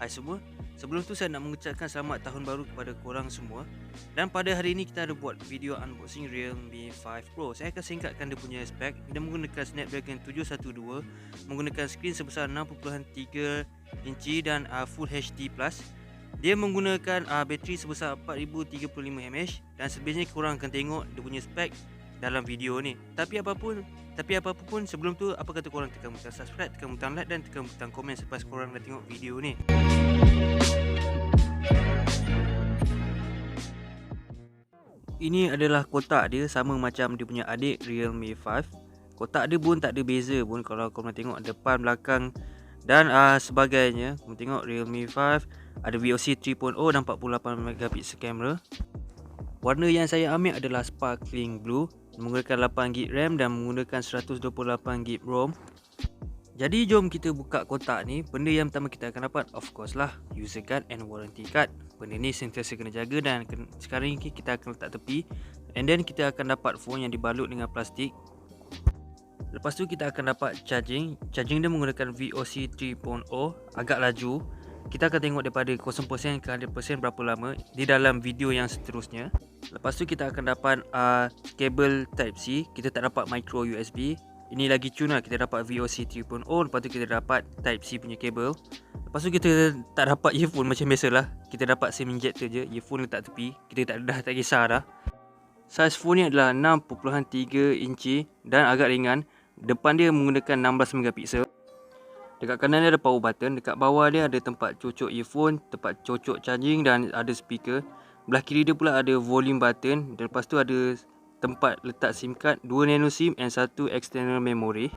Hai semua. Sebelum tu saya nak mengucapkan selamat tahun baru kepada korang semua. Dan pada hari ini kita ada buat video unboxing Realme 5 Pro. Saya akan singkatkan dia punya spek. Dia menggunakan Snapdragon 712, menggunakan skrin sebesar 6.3 inci dan Full HD+. Dia menggunakan bateri sebesar 4035 mAh dan selebihnya korang akan tengok dia punya spek dalam video ni. Tapi apa pun sebelum tu, apa kata korang tekan butang subscribe, tekan butang like dan tekan butang komen selepas korang dah tengok video ni. Ini adalah kotak dia, sama macam dia punya adik Realme 5. Kotak dia pun tak ada beza pun kalau korang tengok depan, belakang dan sebagainya. Korang tengok Realme 5 ada VOC 3.0 dan 48 megapixel kamera. Warna yang saya ambil adalah Sparkling Blue, menggunakan 8GB RAM dan menggunakan 128GB ROM. Jadi jom kita buka kotak ni. Benda yang pertama kita akan dapat, of course lah, user card and warranty card. Benda ni sentiasa kena jaga dan sekarang ni kita akan letak tepi. And then kita akan dapat phone yang dibalut dengan plastik. Lepas tu kita akan dapat charging. Charging dia menggunakan VOC 3.0, agak laju. Kita akan tengok daripada 0% ke 100% berapa lama di dalam video yang seterusnya. Lepas tu kita akan dapat kabel Type-C. Kita tak dapat micro USB. Ini lagi cun lah, kita dapat VOC 3.0. Lepas tu kita dapat Type-C punya kabel. Lepas tu kita tak dapat earphone macam biasalah. Kita dapat SIM injector je. Earphone letak tepi. Kita tak kisah dah. Saiz phone ni adalah 6.3 inci dan agak ringan. Depan dia menggunakan 16 megapixel. Dekat kanan dia ada power button. Dekat bawah dia ada tempat cocok earphone, tempat cocok charging dan ada speaker. Belah kiri dia pula ada volume button. Dan lepas tu ada tempat letak SIM card, 2 nano SIM and 1 external memory.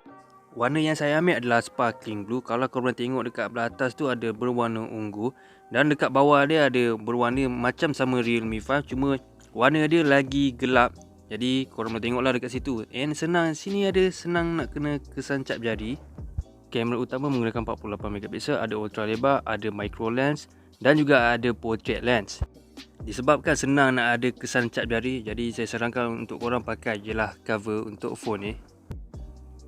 Warna yang saya ambil adalah Sparkling Blue. Kalau korang tengok dekat belah atas tu ada berwarna ungu. Dan dekat bawah dia ada berwarna macam sama Realme 5, cuma warna dia lagi gelap. Jadi korang boleh tengoklah dekat situ. And senang, sini ada senang nak kena kesan cap jari. Kamera utama menggunakan 48 megapixel, ada ultra lebar, ada micro lens dan juga ada portrait lens. Disebabkan senang nak ada kesan cap jari, jadi saya sarankan untuk korang pakai je lah cover untuk phone ni.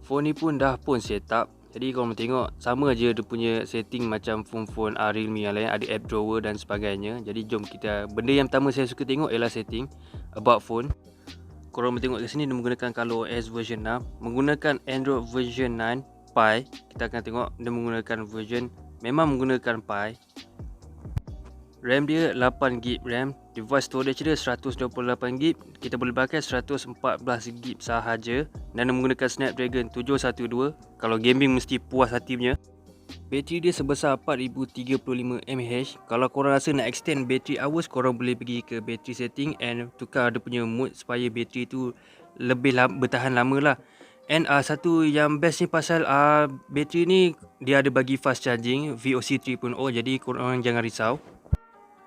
Phone ni pun dah pun set up. Jadi korang tengok sama je dia punya setting macam phone-phone Realme yang lain, ada app drawer dan sebagainya. Jadi jom kita, benda yang pertama saya suka tengok ialah setting about phone. Korang boleh tengok kat sini dia menggunakan ColorOS version 6, menggunakan Android version 9 Pie. Kita akan tengok dia menggunakan version, memang menggunakan Pie. RAM dia 8GB RAM. Device storage dia 128GB. Kita boleh pakai 114GB sahaja. Dan dia menggunakan Snapdragon 712. Kalau gaming mesti puas hati punya. Bateri dia sebesar 4035 mAh. Kalau korang rasa nak extend battery hours, korang boleh pergi ke battery setting and tukar dia punya mode supaya bateri tu lebih bertahan lama lah. And satu yang best ni pasal bateri ni dia ada bagi fast charging VOC 3.0, jadi korang jangan risau.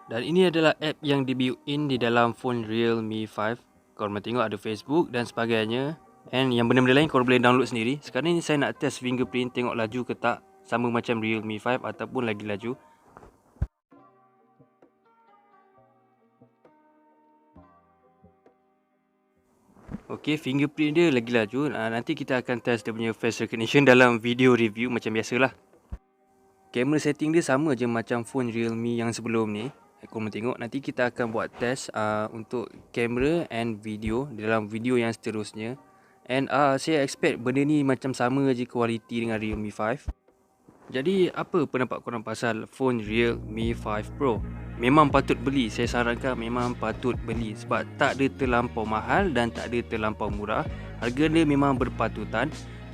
Dan ini adalah app yang di built in di dalam phone Realme 5. Korang tengok ada Facebook dan sebagainya. And yang benda-benda lain korang boleh download sendiri. Sekarang ni saya nak test fingerprint, tengok laju ke tak, sama macam Realme 5 ataupun lagi laju. Okey, fingerprint dia lagi laju. Nanti kita akan test dia punya face recognition dalam video review macam biasalah. Kamera setting dia sama je macam phone Realme yang sebelum ni. Korang tengok, nanti kita akan buat test untuk kamera and video dalam video yang seterusnya. And saya expect benda ni macam sama je kualiti dengan Realme 5. Jadi apa pendapat korang pasal phone Realme 5 Pro? Memang patut beli, saya sarankan memang patut beli sebab tak ada terlampau mahal dan tak ada terlampau murah. Harga dia memang berpatutan.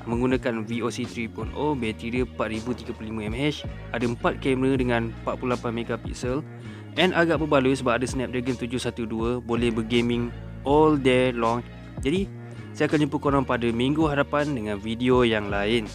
Menggunakan VOC 3.0, bateri dia 4035 mAh, ada 4 kamera dengan 48 megapixel and agak berbaloi sebab ada Snapdragon 712, boleh bergaming all day long. Jadi saya akan jumpa korang pada minggu hadapan dengan video yang lain.